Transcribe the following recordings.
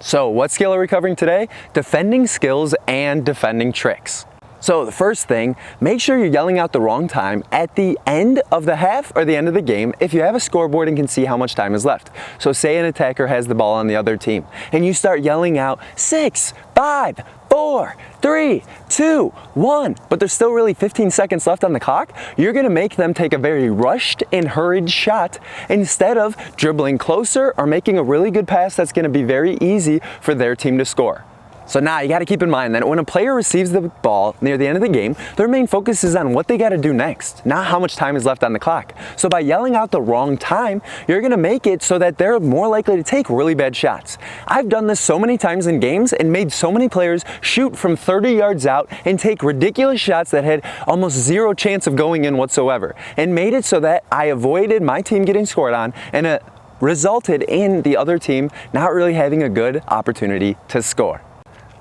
So what skill are we covering today? Defending skills and defending tricks. So the first thing, make sure you're yelling out the wrong time at the end of the half or the end of the game if you have a scoreboard and can see how much time is left. So say an attacker has the ball on the other team and you start yelling out 6, 5, 4, 3, 2, 1, but there's still really 15 seconds left on the clock, you're gonna make them take a very rushed and hurried shot instead of dribbling closer or making a really good pass that's gonna be very easy for their team to score. So now you got to keep in mind that when a player receives the ball near the end of the game, their main focus is on what they got to do next, not how much time is left on the clock. So by yelling out the wrong time, you're going to make it so that they're more likely to take really bad shots. I've done this so many times in games and made so many players shoot from 30 yards out and take ridiculous shots that had almost zero chance of going in whatsoever, and made it so that I avoided my team getting scored on, and it resulted in the other team not really having a good opportunity to score.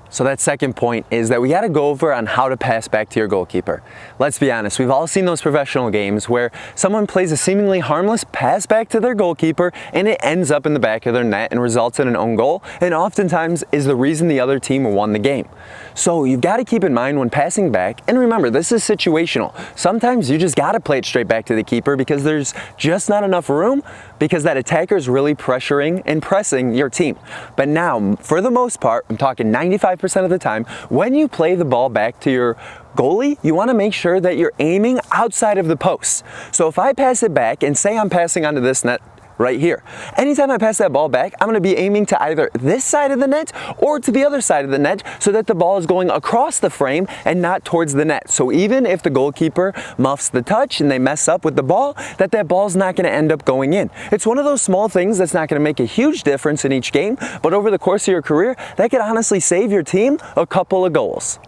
So that second point is that we got to go over on how to pass back to your goalkeeper. Let's be honest, we've all seen those professional games where someone plays a seemingly harmless pass back to their goalkeeper and it ends up in the back of their net and results in an own goal, and oftentimes is the reason the other team won the game. So you've got to keep in mind when passing back, and remember, this is situational. Sometimes you just got to play it straight back to the keeper because there's just not enough room because that attacker is really pressuring and pressing your team. But now, for the most part, I'm talking 95% of the time, when you play the ball back to your goalie, you want to make sure that you're aiming outside of the post. So if I pass it back and say I'm passing onto this net right here, anytime I pass that ball back, I'm going to be aiming to either this side of the net or to the other side of the net so that the ball is going across the frame and not towards the net. So even if the goalkeeper muffs the touch and they mess up with the ball, that ball's not going to end up going in. It's one of those small things that's not going to make a huge difference in each game, but over the course of your career, that could honestly save your team a couple of goals.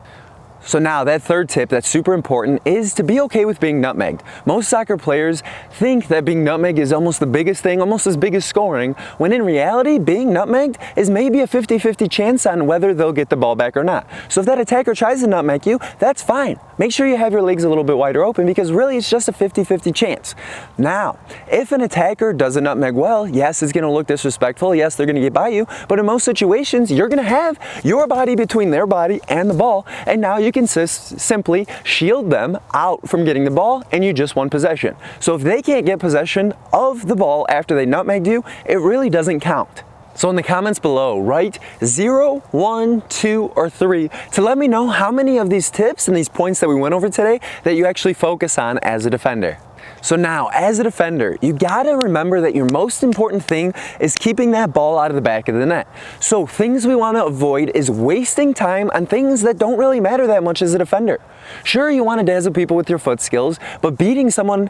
So now that third tip that's super important is to be okay with being nutmegged. Most soccer players think that being nutmegged is almost the biggest thing, almost as big as scoring, when in reality, being nutmegged is maybe a 50-50 chance on whether they'll get the ball back or not. So if that attacker tries to nutmeg you, that's fine. Make sure you have your legs a little bit wider open because really it's just a 50-50 chance. Now, if an attacker does a nutmeg well, yes, it's gonna look disrespectful, yes, they're gonna get by you, but in most situations, you're gonna have your body between their body and the ball, and now you can simply shield them out from getting the ball and you just won possession. So if they can't get possession of the ball after they nutmegged you, it really doesn't count. So in the comments below, write 0, 1, 2, or 3 to let me know how many of these tips and these points that we went over today that you actually focus on as a defender. So now, as a defender, you gotta remember that your most important thing is keeping that ball out of the back of the net. So things we wanna avoid is wasting time on things that don't really matter that much as a defender. Sure, you wanna dazzle people with your foot skills, but beating someone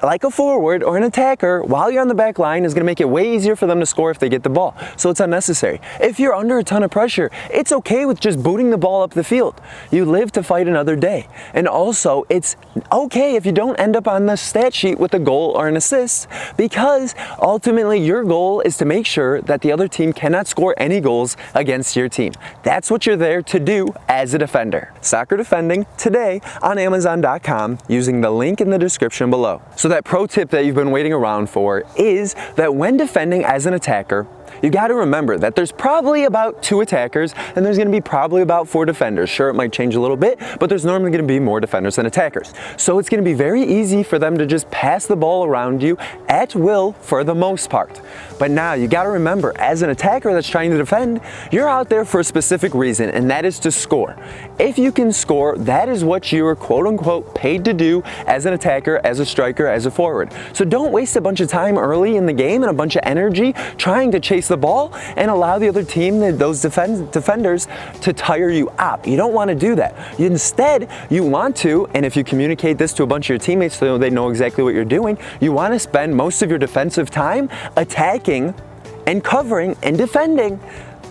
like a forward or an attacker while you're on the back line is going to make it way easier for them to score if they get the ball. So it's unnecessary. If you're under a ton of pressure, it's okay with just booting the ball up the field. You live to fight another day. And also, it's okay if you don't end up on the stat sheet with a goal or an assist, because ultimately your goal is to make sure that the other team cannot score any goals against your team. That's what you're there to do as a defender. Soccer Defending today on Amazon.com using the link in the description below. So that pro tip that you've been waiting around for is that when defending as an attacker, you got to remember that there's probably about 2 attackers and there's going to be probably about 4 defenders. Sure, it might change a little bit, but there's normally going to be more defenders than attackers. So it's going to be very easy for them to just pass the ball around you at will for the most part. But now you got to remember, as an attacker that's trying to defend, you're out there for a specific reason, and that is to score. If you can score, that is what you're quote unquote paid to do as an attacker, as a striker, as a forward. So don't waste a bunch of time early in the game and a bunch of energy trying to chase the ball and allow the other team, those defenders, to tire you out. You don't want to do that. Instead, you want to, and if you communicate this to a bunch of your teammates so they know exactly what you're doing, you want to spend most of your defensive time attacking and covering and defending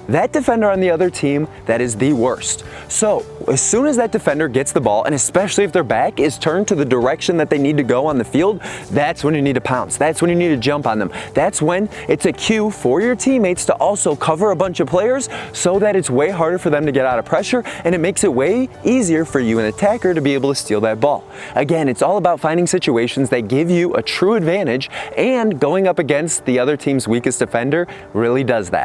that defender on the other team that is the worst. So as soon as that defender gets the ball, and especially if their back is turned to the direction that they need to go on the field, that's when you need to pounce. That's when you need to jump on them. That's when it's a cue for your teammates to also cover a bunch of players so that it's way harder for them to get out of pressure, and it makes it way easier for you, an attacker, to be able to steal that ball. Again, it's all about finding situations that give you a true advantage, and going up against the other team's weakest defender really does that.